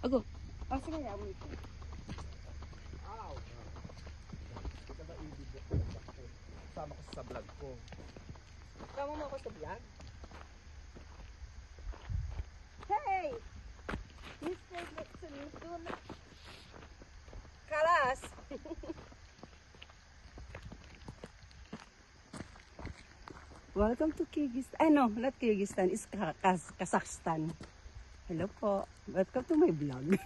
Ago. Oh, sige, yabon ito. Sama ko sa vlog ko. Sama mo ako sa vlog? Hey! Mr. Nixon, Kalas! Welcome to Kyrgyzstan. No, not Kyrgyzstan. It's Kazakhstan. Hello po. Welcome to my vlog.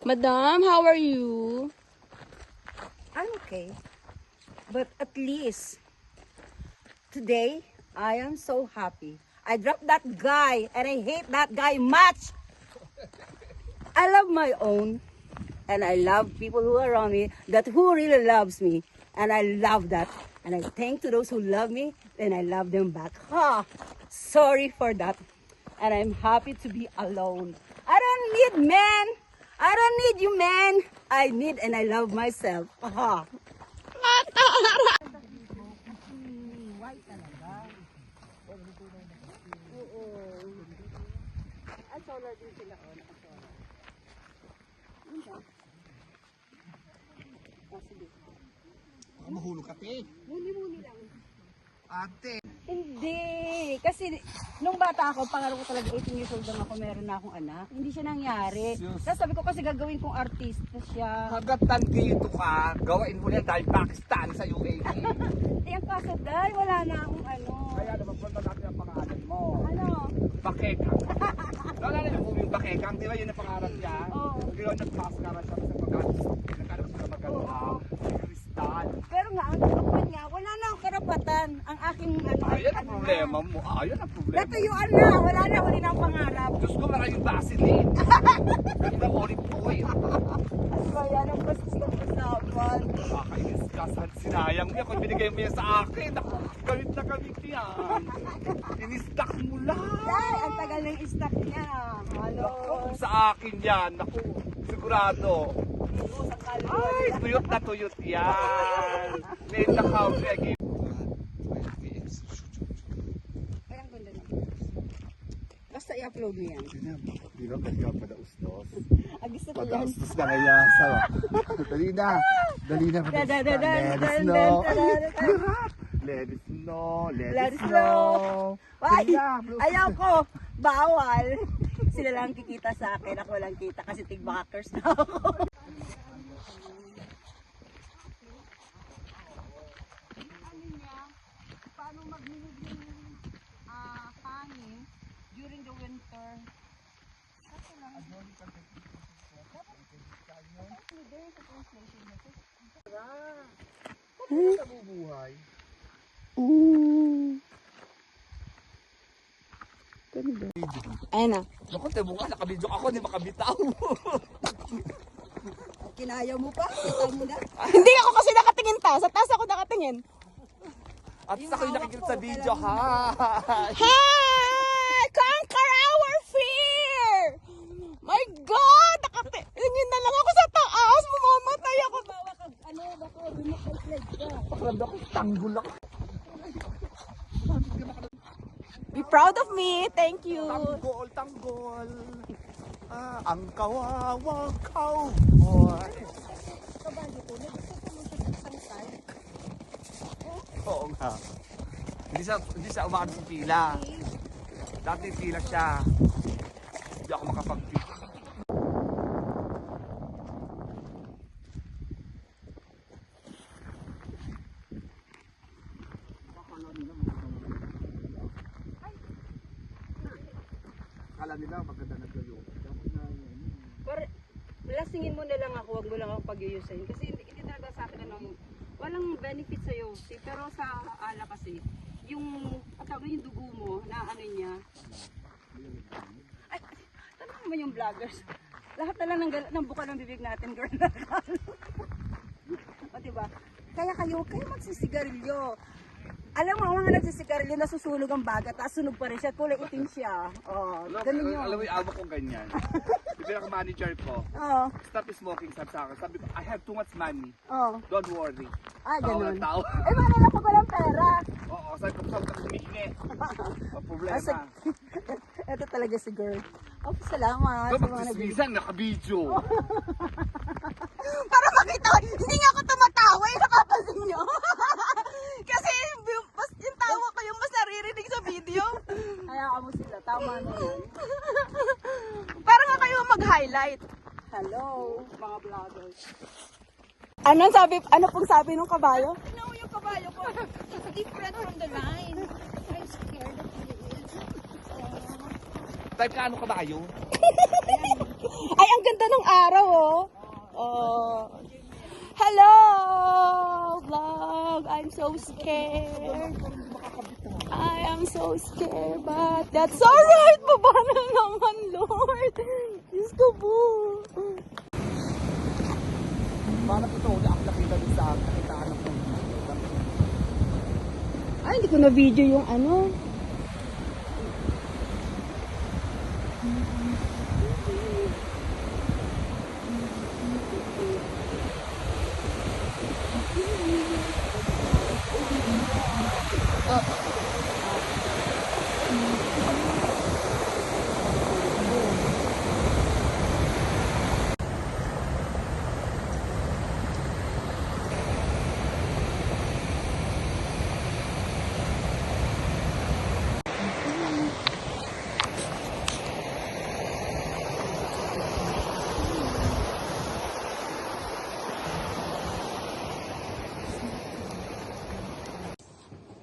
Madam, how are you? I'm okay. But at least today I am so happy. I dropped that guy and I hate that guy much. I love my own and I love people who are around me that who really loves me, and I love that. And I thank to those who love me and I love them back. Sorry for that. And I'm happy to be alone. I don't need men. I don't need you, man. I need and I love myself. Baka mahulog ka, te. Muni-muni lang. Ate. Hindi. Kasi nung bata ako, pangalo ko talaga 18 years old lang ako, meron na akong anak. Hindi siya nangyari. Sus. Tapos sabi ko kasi gagawin kong artista siya. Hanggat nandito ka, gawain mo yan dahil Pakistan sa UAE. Yung kaso dahil wala na akong ano. Kaya naman punta natin ang pangalan mo. Ano? Bakekang. Naalala niyo po yung Bakekang, di ba yun ang pangarap niya? Oo. Di ba nagpaskaran siya sa pagkakas sa maganda. Kristal. Pero nga, ang totoo niya, wala na akong karapatan. Ang aking ano. Ayan ang problema mo. Ayan ang problema. Natuyuan na. Wala na. Huli na ang pangarap. Diyos ko, maraming Vaseline. Ganda olive oil. Kaya nang bastos ng kasapan. Nakakainis ka. Sinayang niya kung binigay mo yan sa akin. Ako, galit na galit yan. In-stack mo lang. Dahil ang tagal ng stock niya. Halo. Kung sa akin yan, naku, sigurado. Ay, tuyot na tuyot yan. May nakawag. Ay, ang ganda na. Basta i-upload mo yan. Di ba kasi ako padaustos? Gusto ko yan. Padaustos na kaya sa... Dali na. Dali na. Let us know. Let us know. Let us know. Ay, ayaw ko. Bawal. Sila lang kikita sa akin. Ako lang kita kasi tig-backers na ako. Paano magminig ng hangin during the winter? Nabubuhay. Ayun na. Naku, tebo ka. Nakabidyo ako. Hindi makabitaw. Kinaya mo pa? Kita mo na? Hindi ako kasi nakatingin ta. Sa taas ako nakatingin. At sa ako'y nakikita sa video. Hi! Hi! Conquer our fear! My God! Nakatingin na lang ako sa taas. Mamamatay ako. Ano, baka bumukal-flag ka. Pakiramdam ko, tanggol ako. Be proud of me. Thank you. Tanggol, tanggol. ang kawawang cowboy. Kabayo ko, nagsasamun siya sa sangkal. Oo nga. Hindi siya umakad sa pila. Dati pila siya. Hindi ako makapag-pila. Kala nila maganda naglayo. Pero, lasingin mo na lang ako, wag mo lang ako pag-iusin. Kasi hindi talaga sa akin, walang benefit sa'yo. Pero sa ala kasi, yung dugo mo, na ano niya. Ay, tanong naman yung vloggers. Lahat na lang ng buka ng bibig natin, girl. O, diba? Kaya kayo magsisigarilyo. Alam mo, ang mga nagsisigarilyo, nasusunog ang baga, tapos sunog pa rin siya, kulay itim siya. Oh, ganun yun. Alam mo yung amo ko ganyan. Yung pinaka-manager ko, Oo. stop smoking, sabi sa akin. Sabi ko, I have too much money. Oo. Don't worry. Ah, ganun. Tao. Eh, manila ko walang pera. Oo, sabi ko, sabi ko, humihingi. Ang problema. Ito talaga si girl. Okay, salamat. Ito, sa mga magtismisan, naka-video. Para makita, hindi nga ako tumatawa, napapansin nyo. Kasi yung tawa ko yung mas naririnig sa video. Hayaan mo sila. Tama na yan. Para nga kayo mag-highlight. Hello, mga vloggers. Ano pong sabi ng kabayo? Tignan mo yung kabayo ko. Different from the line. I'm scared of it. Type ka ano kabayo? Ay, ang ganda ng araw, oh. Oh. Hello, vlog. I'm so scared. I am so scared, but that's alright. Baba na naman, Lord. Diyos ko po. Paano ito ulit ang nakita din sa kakitaan ng video? Ay, hindi ko na video yung ano.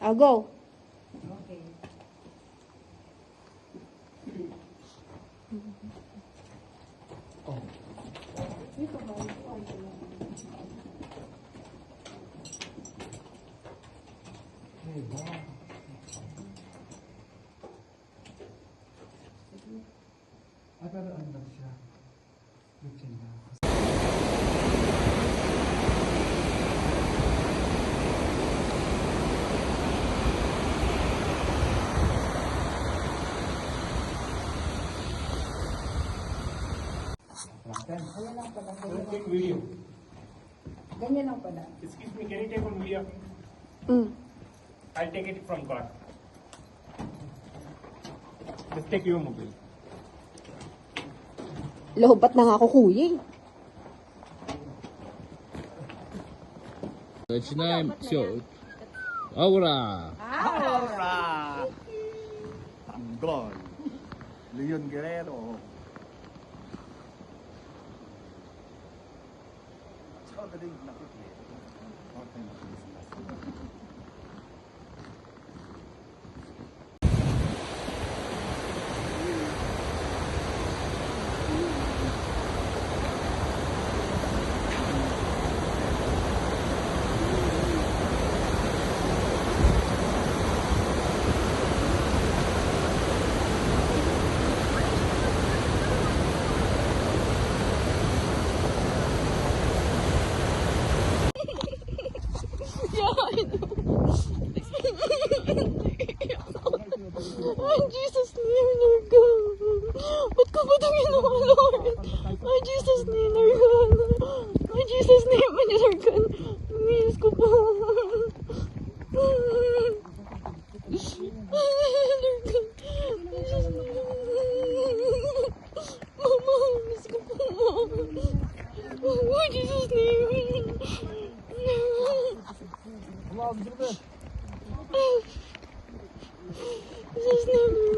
I'll go. Okay. Pero ano ba siya? Looking na. Take video. Ganyan lang pala. Excuse me, can you take one video? I'll take it from car. Just take your mobile. Lobat na nga ako, kuya. Начинаем. Все. Аура. Aura! Tanggol. Leon Guerrero. Tsaka galing nakikita. Okay, nakikita. Ay, Jesus name, Lord God. Ba't ko ba ito ginawa, Lord? Ay, Jesus name, Lord God. Ay, Jesus name, Lord God. Miss ko po. Lord God. Jesus name. Mama. Oh, Jesus' name. Jesus' name.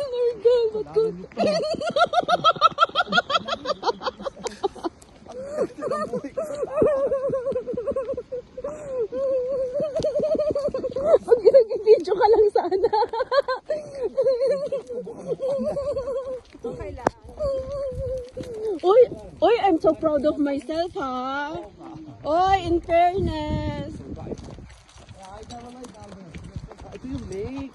Lord God, ba't ko? Pag nag-video ka lang sana. Okay lang. Oy, oy, I'm so proud of myself, ha? Oy, in fairness. Ito yung lake.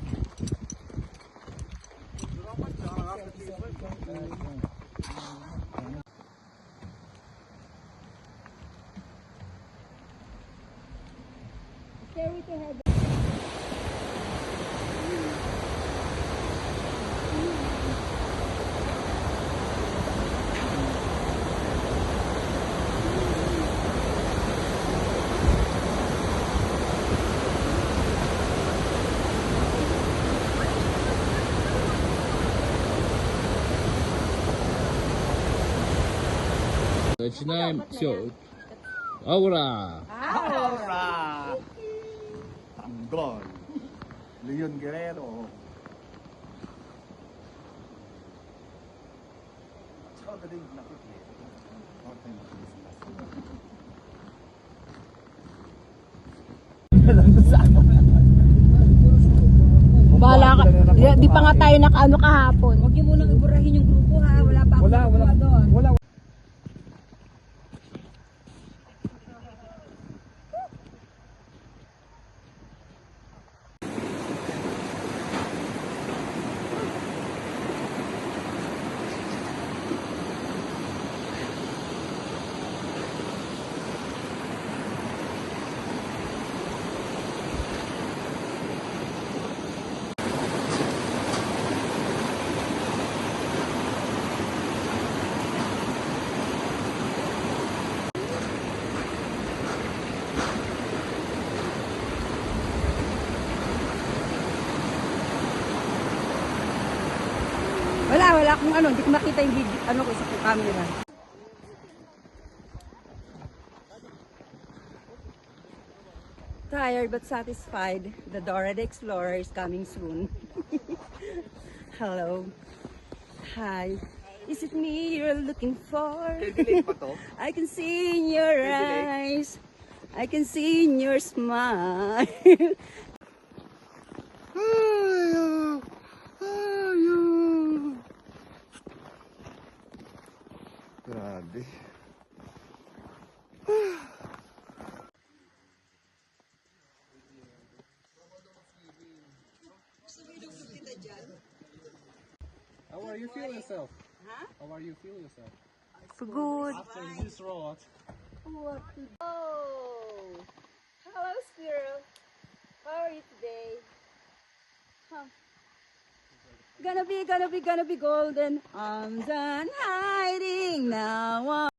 Начинаем. Все. Аура. Aura! Tanggol. Leon Guerrero. Tsaka galing nakikita. Okay, Bahala ka. Di pa nga tayo nakaano kahapon. Huwag niyo munang iburahin yung grupo ha. Wala pa ako nakuha doon. Wala akong ano, hindi ko makita yung video, ano ko sa camera. Tired but satisfied. The Dora the Explorer is coming soon. Hello. Hi. Is it me you're looking for? Delay pa to? I can see in your eyes. I can see in your smile. Grabe. How are you feeling yourself? How are you feeling yourself? Good. After this road. What to do? Oh, hello, squirrel. How are you today? Huh. Gonna be golden. I'm done hiding now.